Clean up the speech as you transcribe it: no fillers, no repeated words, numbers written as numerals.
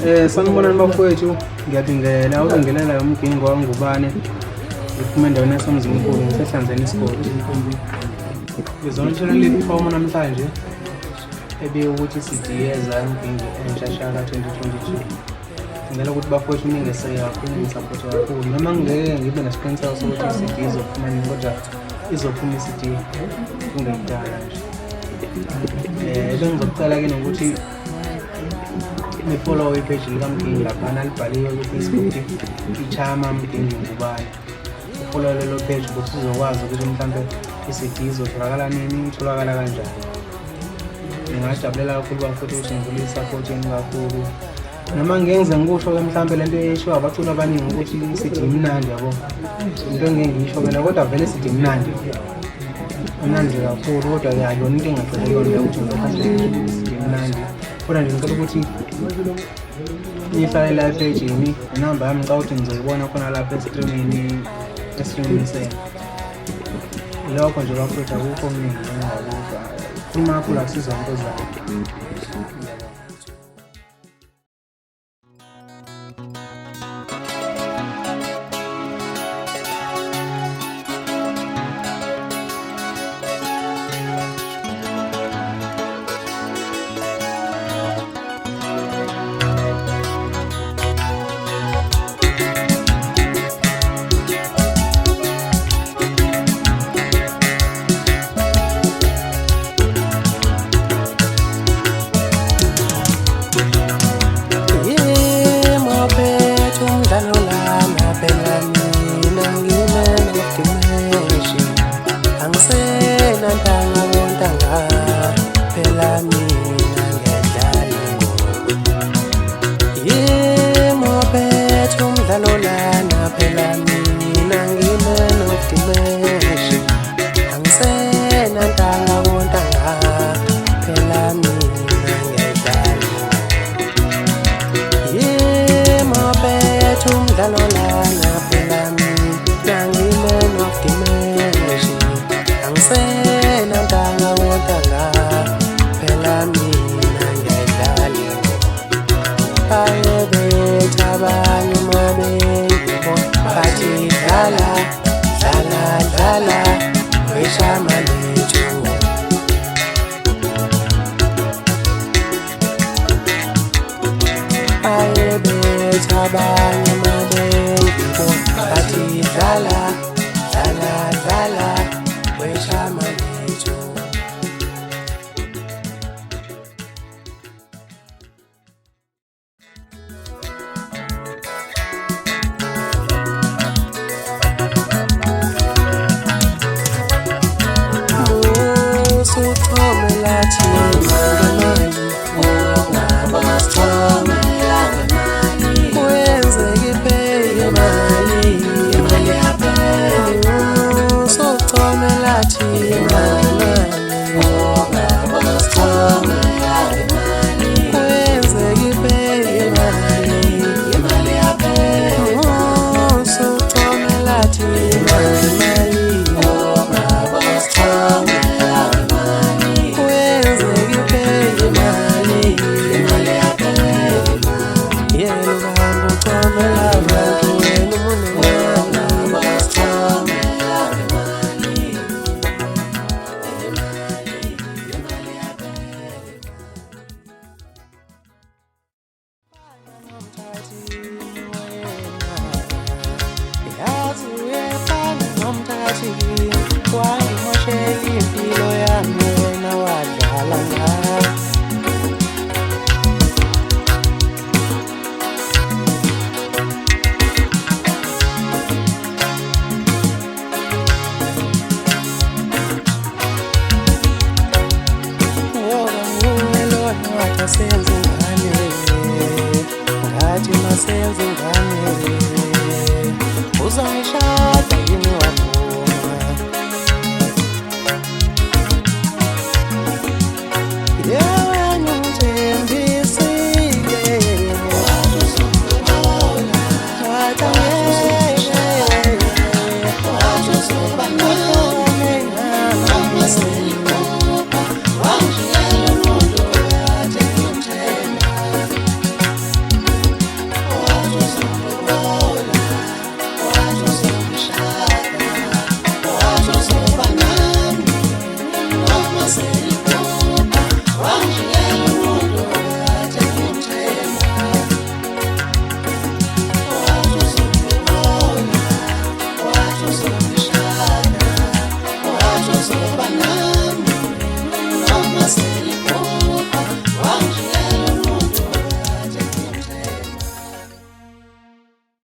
Sanibonani bafowethu, ngiyabingelela ukungelela Mgingi waNgubane. Ngiphuma endaweni yaseMzimkhulu ngisehlanzeni isigodi. Ngizonitshela leli fomu namhlanje ebiye ukuthi sidiyeza Mgingi entshashaka 2022. Ngicela ukuthi bafowethu ningeseke kakhulu, ngisapothe kakhulu. Noma ngeke ngibe nesiqiniseko sokuthi i-CD izophuma nini, kodwa izophuma i-CD kungekudala nje. Bengizokucela-ke nokuthi nifollow ipage likaMgingi laphana libhaliwe ku-Facebook iChama Mgingi Ngubane. Ufollow lelo page ukuthi uzokwazi ukuthi mhlampe i-CD izotholakala nini, itholakala kanjani. Ngingajabulela kakhulu bafowethu ukuthi ngikulisupport yenu kakhulu. Noma ngeke ngize ngikusho-ke mhlampe lento eshiwo abaculi abaningi ukuthi i-CD imnandi yabo. Into engeke ngisho mina, kodwa vele i-CD imnandi. Imnandi kakhulu, kodwa akuyona into engagcwele yona ukuthi ngizokhahle i-CD imnandi. Kodwa nje ngicela ukuthi nifake la page yini, inamba yami ngicela ukuthi ngizoyibona khona lapha e-streaming senu. Lokho nje bafowethu, akukho okuningi engingakusho. Khuluma kakhulu akusiza into zayo.